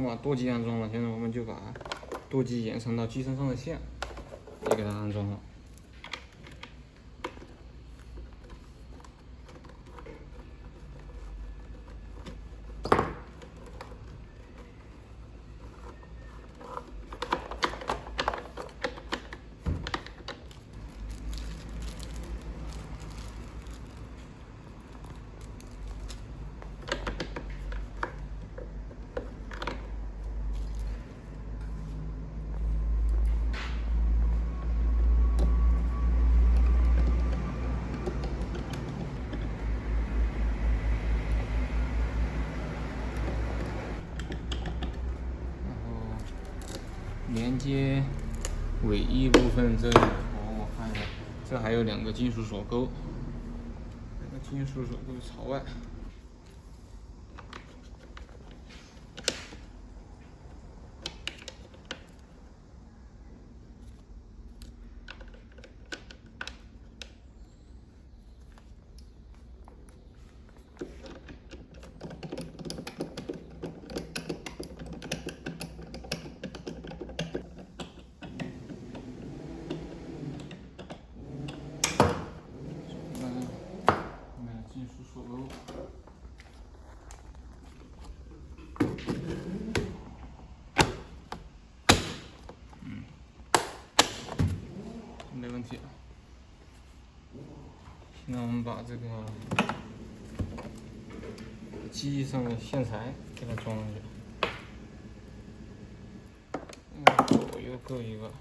嘛舵机安装了，现在我们就把舵机延长到机身上的线，也给它安装好。连接尾翼部分这里，我看一下，这还有2个金属锁钩，这个金属锁钩朝外。金属锁钩，没问题。现在我们把这个机翼上的线材给它装上去，左右各一个。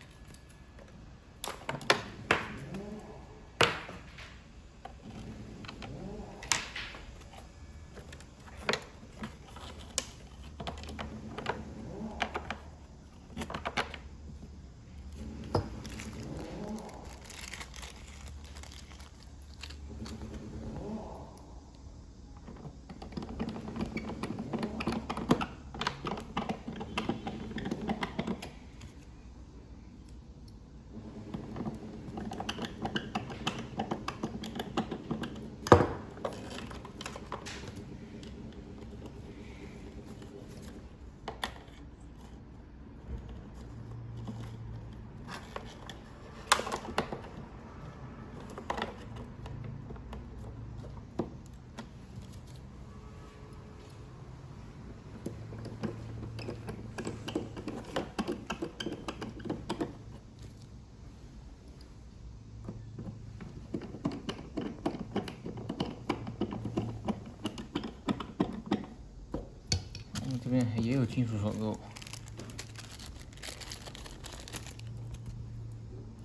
这边也有金属锁钩，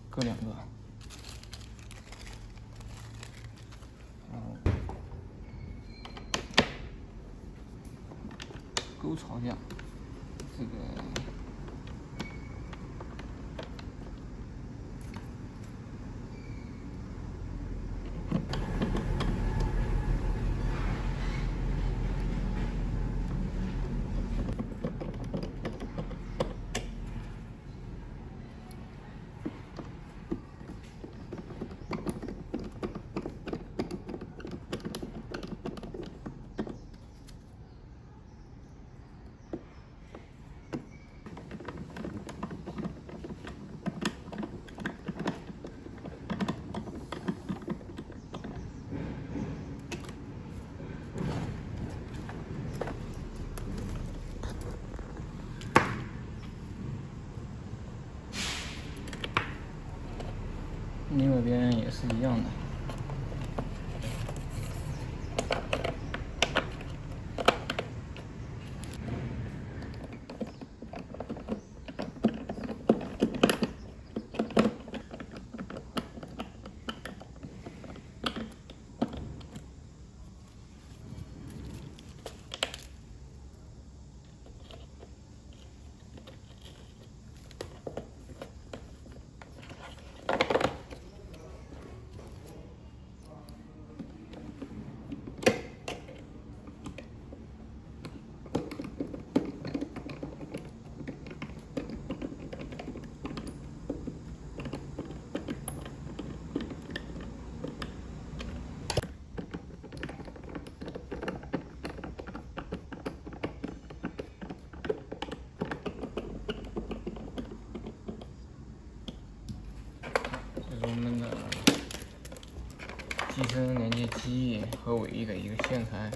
各2个，然后钩朝下，这个。另外边也是一样的。机身连接机翼和尾翼的一个线材。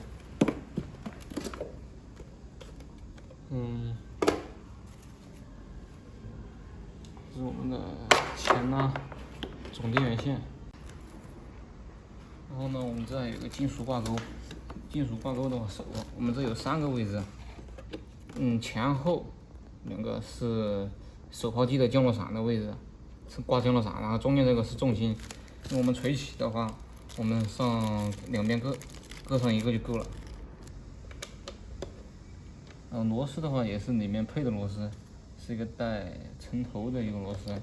这是我们的前拉总电源线。然后呢，我们这有个金属挂钩。金属挂钩的话，我们这有3个位置，前后2个是手抛机的降落伞的位置，是挂降落伞，然后中间这个是重心。那我们锤起的话，我们上2边各上1个就够了。螺丝的话也是里面配的螺丝，是一个带沉头的一个螺丝。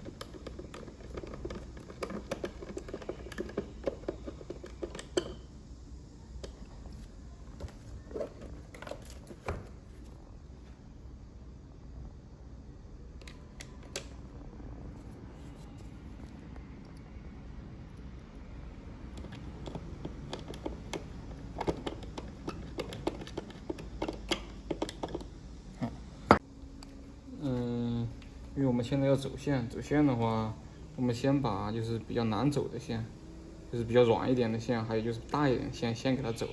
因为我们现在要走线的话，我们先把就是比较难走的线，就是比较软一点的线，还有就是大一点的线，先给它走了，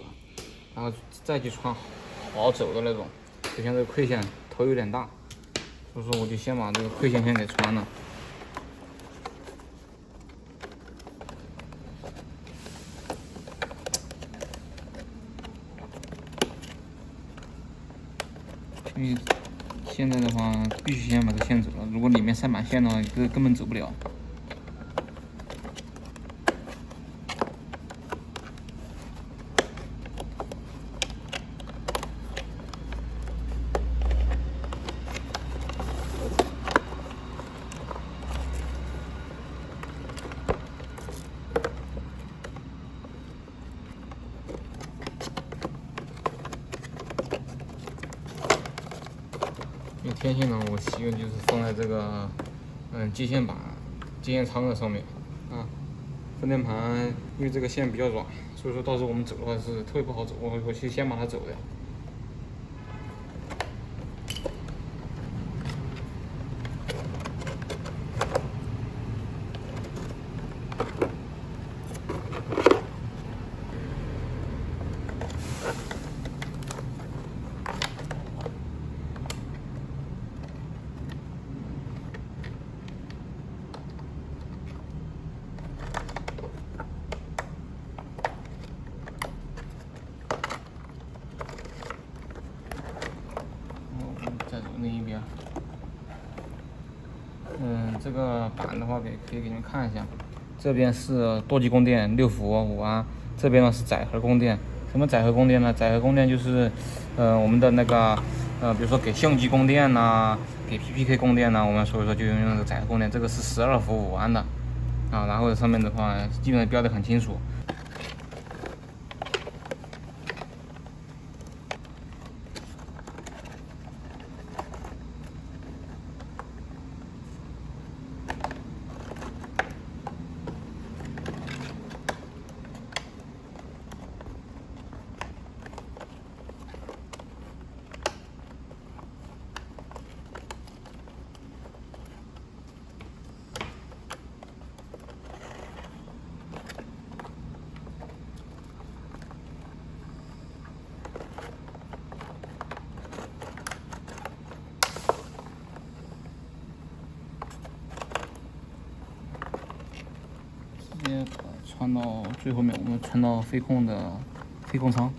然后再去穿好走的那种。就像这个馈线头有点大，所以说我就先把这个馈线先给穿了。因为现在的话，必须先把这线走了。如果里面塞满线的话，根本走不了。有天线呢，我习惯就是放在这个接线板、接线仓的上面啊。分电盘因为这个线比较软，所以说到时候我们走的话是特别不好走，我去先把它走掉。再走另一边。这个板的话可以给你们看一下，这边是多级供电6伏5安，这边呢是载荷供电。什么载荷供电呢？载荷供电就是我们的那个比如说给相机供电呐，给 PPK 供电呐，我们所以说就用那个载荷供电。这个是12伏5安的啊，然后上面的话基本上标得很清楚。直接穿到最后面，我们穿到飞控舱。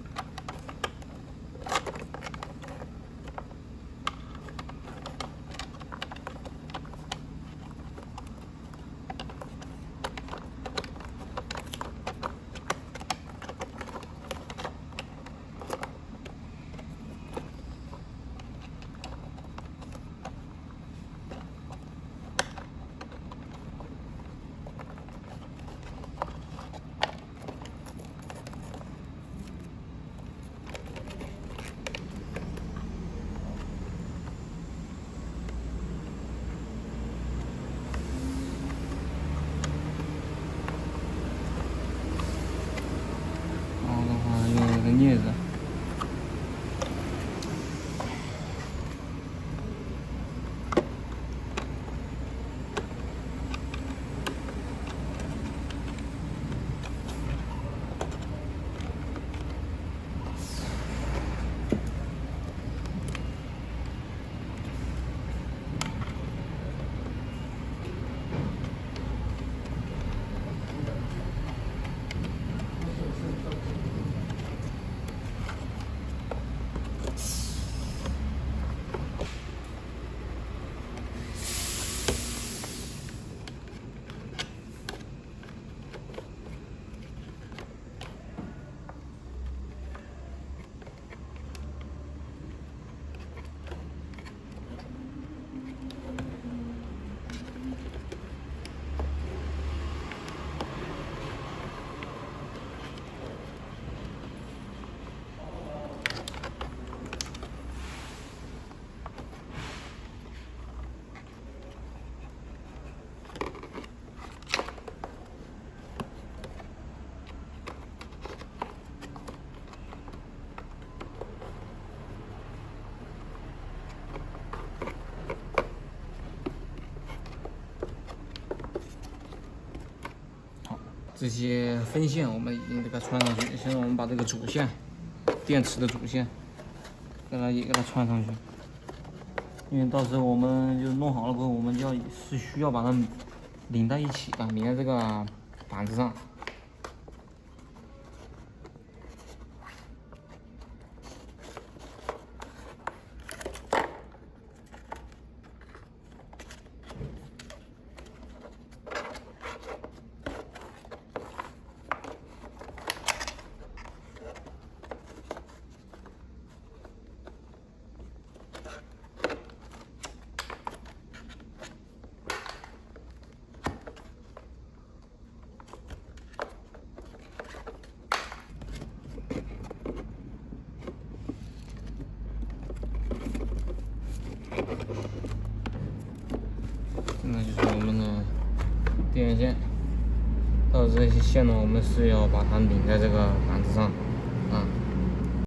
这些分线我们已经给它穿上去。现在我们把这个主线，电池的主线，也给它穿上去。因为到时候我们就弄好了过后，我们是需要把它拧在一起的，拧在这个板子上。那就是我们的电源线，到这些线呢，我们是要把它拧在这个板子上，啊。